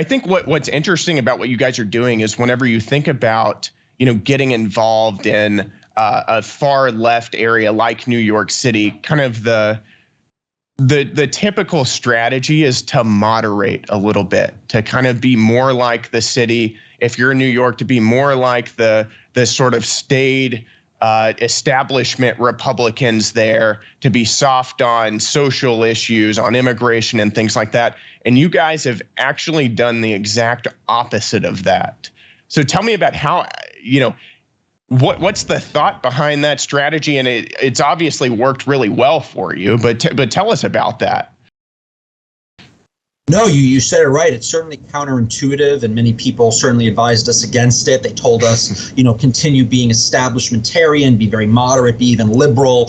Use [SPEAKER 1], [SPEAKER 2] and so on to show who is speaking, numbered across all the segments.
[SPEAKER 1] I think what's interesting about what you guys are doing is whenever you think about, getting involved in a far left area like New York City, kind of the typical strategy is to moderate a little bit, to kind of be more like the city. If you're in New York, to be more like the sort of staid establishment Republicans there, to be soft on social issues, on immigration and things like that. And you guys have actually done the exact opposite of that. So tell me about how, what's the thought behind that strategy? And it's obviously worked really well for you, but tell us about that.
[SPEAKER 2] No, you said it right. It's certainly counterintuitive, and many people certainly advised us against it. They told us, continue being establishmentarian, be very moderate, be even liberal.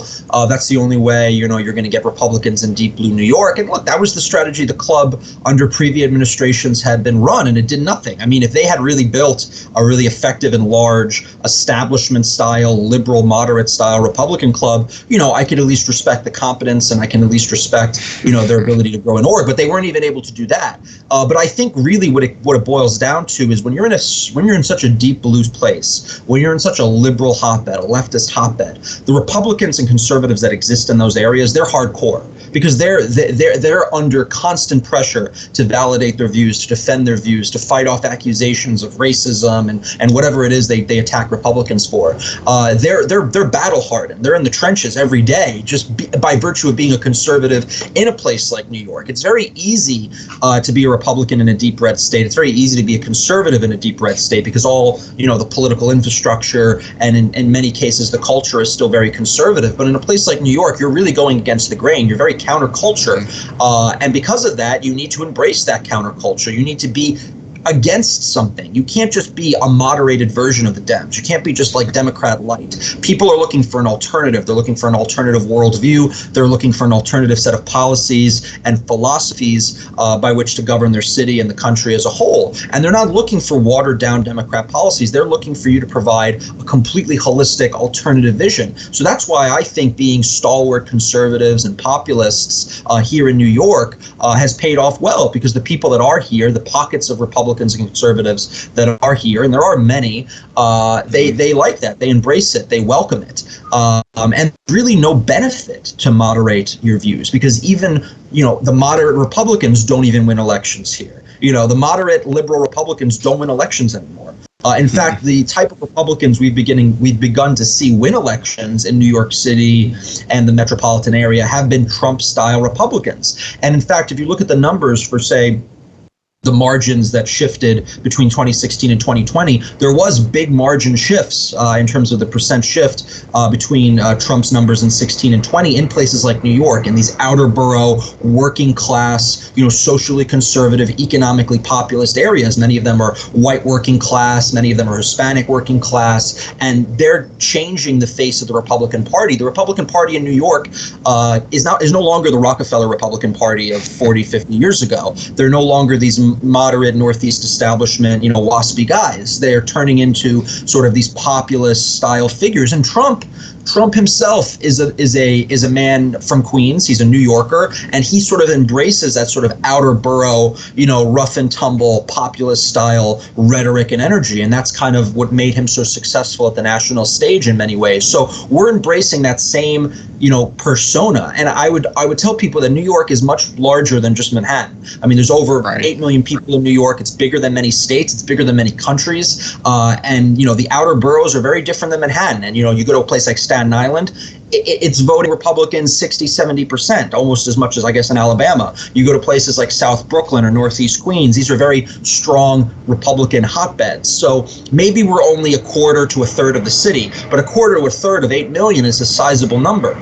[SPEAKER 2] That's the only way, you're going to get Republicans in deep blue New York. And look, that was the strategy the club under previous administrations had been run, and it did nothing. I mean, if they had really built a really effective and large establishment-style, liberal, moderate-style Republican club, I could at least respect the competence, and I can at least respect, their ability to grow an org. But they weren't even able to do that. But I think really what it boils down to is when you're in such a deep blue place, when you're in such a liberal hotbed, a leftist hotbed, the Republicans and conservatives that exist in those areas, they're hardcore because they're under constant pressure to validate their views, to defend their views, to fight off accusations of racism and whatever it is they attack Republicans for. They're battle hardened. They're in the trenches every day by virtue of being a conservative in a place like New York. It's very easy to be a Republican in a deep red state. It's very easy to be a conservative in a deep red state because all, the political infrastructure and in many cases the culture is still very conservative. But in a place like New York, you're really going against the grain. You're very counterculture. And because of that, you need to embrace that counterculture. You need to be against something. You can't just be a moderated version of the Dems. You can't be just like Democrat light. People are looking for an alternative. They're looking for an alternative worldview. They're looking for an alternative set of policies and philosophies by which to govern their city and the country as a whole. And they're not looking for watered down Democrat policies. They're looking for you to provide a completely holistic alternative vision. So that's why I think being stalwart conservatives and populists here in New York has paid off well, because the people that are here, the pockets of Republicans and conservatives that are here, and there are many, they like that. They embrace it. They welcome it. And really no benefit to moderate your views, because even, the moderate Republicans don't even win elections here. The moderate liberal Republicans don't win elections anymore. In fact, the type of Republicans we've begun to see win elections in New York City and the metropolitan area have been Trump-style Republicans. And in fact, if you look at the numbers for, say, the margins that shifted between 2016 and 2020, there was big margin shifts in terms of the percent shift between Trump's numbers in 16 and 20 in places like New York, in these outer borough, working class, socially conservative, economically populist areas. Many of them are white working class, many of them are Hispanic working class, and they're changing the face of the Republican Party. The Republican Party in New York is no longer the Rockefeller Republican Party of 40, 50 years ago. They're no longer these moderate Northeast establishment, waspy guys. They're turning into sort of these populist style figures. And Trump himself is a man from Queens. He's a New Yorker, and he sort of embraces that sort of outer borough, rough and tumble, populist style rhetoric and energy. And that's kind of what made him so successful at the national stage in many ways. So we're embracing that same, persona. And I would tell people that New York is much larger than just Manhattan. I mean, there's over 8 million people in New York. It's bigger than many states. It's bigger than many countries. And, the outer boroughs are very different than Manhattan. And, you go to a place like Staten Island, it's voting Republican 60, 70%, almost as much as, I guess, in Alabama. You go to places like South Brooklyn or Northeast Queens. These are very strong Republican hotbeds. So maybe we're only a quarter to a third of the city, but a quarter to a third of 8 million is a sizable number.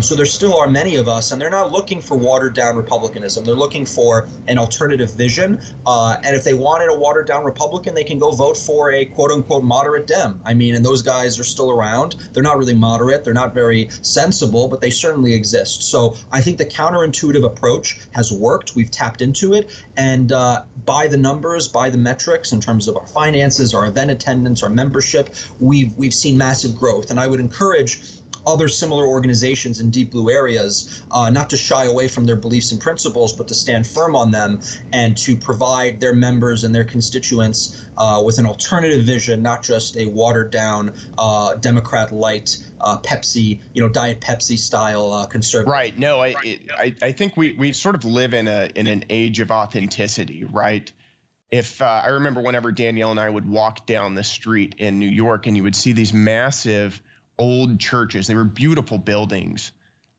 [SPEAKER 2] So there still are many of us, and they're not looking for watered down Republicanism. They're looking for an alternative vision. And if they wanted a watered down Republican, they can go vote for a quote unquote moderate Dem. I mean, and those guys are still around. They're not really moderate. They're not very sensible, but they certainly exist. So I think the counterintuitive approach has worked. We've tapped into it, and by the numbers, by the metrics in terms of our finances, our event attendance, our membership, we've seen massive growth. And I would encourage other similar organizations in deep blue areas, not to shy away from their beliefs and principles, but to stand firm on them and to provide their members and their constituents with an alternative vision, not just a watered down Democrat light Pepsi, Diet Pepsi style conservative.
[SPEAKER 1] Right. No, I think we sort of live in an age of authenticity, right? If I remember whenever Danielle and I would walk down the street in New York and you would see these massive old churches. They were beautiful buildings.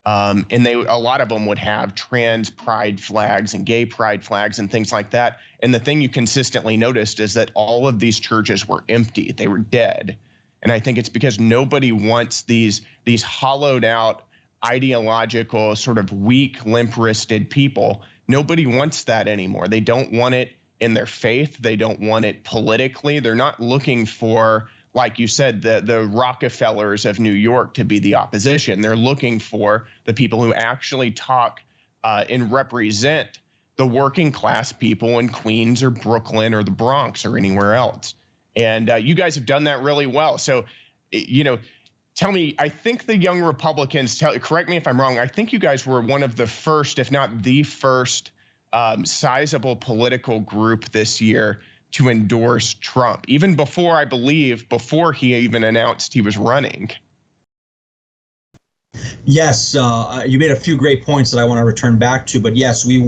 [SPEAKER 1] And a lot of them would have trans pride flags and gay pride flags and things like that. And the thing you consistently noticed is that all of these churches were empty. They were dead. And I think it's because nobody wants these hollowed out, ideological, sort of weak, limp-wristed people. Nobody wants that anymore. They don't want it in their faith. They don't want it politically. They're not looking for, like you said, the Rockefellers of New York to be the opposition. They're looking for the people who actually talk and represent the working class people in Queens or Brooklyn or the Bronx or anywhere else. And you guys have done that really well. So, tell me, I think the Young Republicans, correct me if I'm wrong, I think you guys were one of the first, if not the first, sizable political group this year to endorse Trump, even before he even announced he was running.
[SPEAKER 2] Yes, you made a few great points that I want to return back to, but yes, we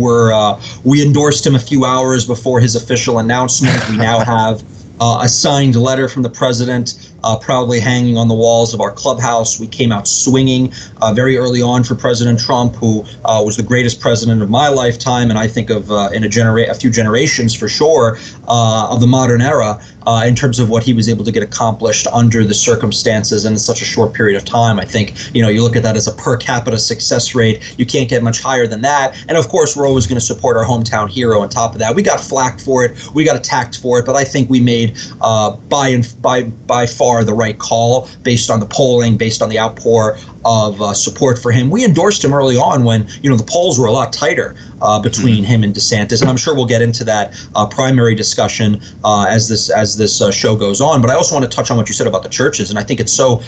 [SPEAKER 2] endorsed him a few hours before his official announcement. We now have a signed letter from the president proudly hanging on the walls of our clubhouse. We came out swinging very early on for President Trump, who was the greatest president of my lifetime, and I think of in a few generations for sure of the modern era in terms of what he was able to get accomplished under the circumstances and in such a short period of time. I think, you look at that as a per capita success rate. You can't get much higher than that. And of course, we're always going to support our hometown hero on top of that. We got flack for it. We got attacked for it. But I think we made by far the right call based on the polling, based on the outpour of support for him. We endorsed him early on when the polls were a lot tighter between him and DeSantis, and I'm sure we'll get into that primary discussion as this show goes on. But I also want to touch on what you said about the churches, and I think it's so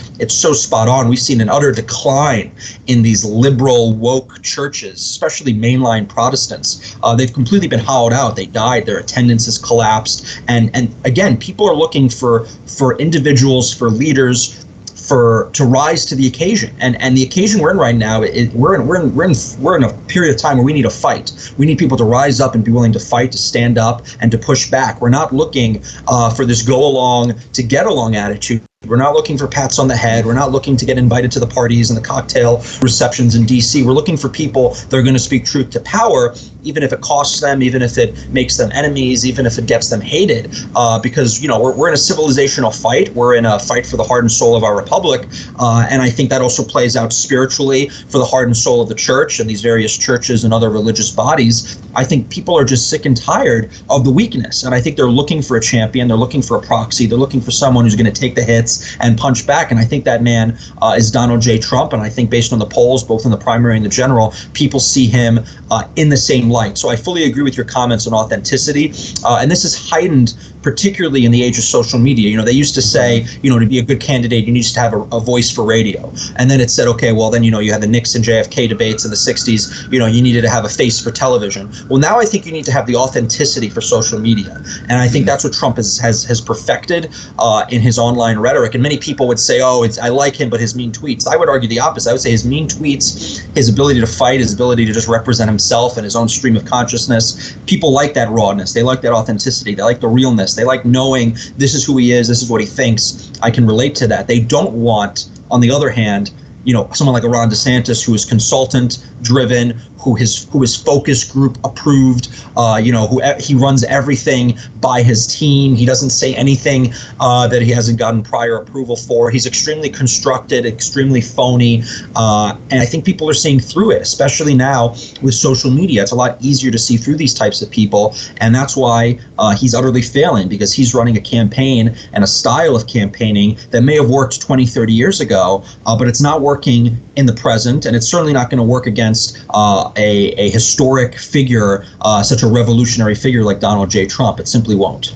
[SPEAKER 2] spot on. We've seen an utter decline in these liberal woke churches, especially mainline Protestants. They've completely been hollowed out. They died. Their attendance has collapsed, and again, people are looking for individuals, for leaders, to rise to the occasion, and the occasion we're in right now, we're in a period of time where we need a fight. We need people to rise up and be willing to fight, to stand up, and to push back. We're not looking for this go along to get along attitude. We're not looking for pats on the head. We're not looking to get invited to the parties and the cocktail receptions in D.C. We're looking for people that are going to speak truth to power, even if it costs them, even if it makes them enemies, even if it gets them hated. Because we're in a civilizational fight. We're in a fight for the heart and soul of our republic, and I think that also plays out spiritually for the heart and soul of the church and these various churches and other religious bodies. I think people are just sick and tired of the weakness, and I think they're looking for a champion. They're looking for a proxy. They're looking for someone who's going to take the hits and punch back. And I think that man is Donald J. Trump. And I think based on the polls, both in the primary and the general, people see him in the same light. So I fully agree with your comments on authenticity. And this is heightened, particularly in the age of social media. They used to say, to be a good candidate, you need to have a voice for radio. And then it said, okay, well, then, you had the Nixon JFK debates in the 60s. You needed to have a face for television. Well, now I think you need to have the authenticity for social media. And I think that's what Trump has perfected in his online rhetoric. And many people would say, I like him, but his mean tweets. I would argue the opposite. I would say his mean tweets, his ability to fight, his ability to just represent himself and his own stream of consciousness. People like that rawness. They like that authenticity. They like the realness. They like knowing this is who he is. This is what he thinks. I can relate to that. They don't want, on the other hand, someone like a Ron DeSantis who is consultant driven, who is focus group approved, he runs everything by his team. He doesn't say anything that he hasn't gotten prior approval for. He's extremely constructed, extremely phony, and I think people are seeing through it, especially now with social media. It's a lot easier to see through these types of people, and that's why he's utterly failing, because he's running a campaign and a style of campaigning that may have worked 20, 30 years ago, but it's not working in the present, and it's certainly not going to work against a historic figure, such a revolutionary figure like Donald J. Trump. It simply won't.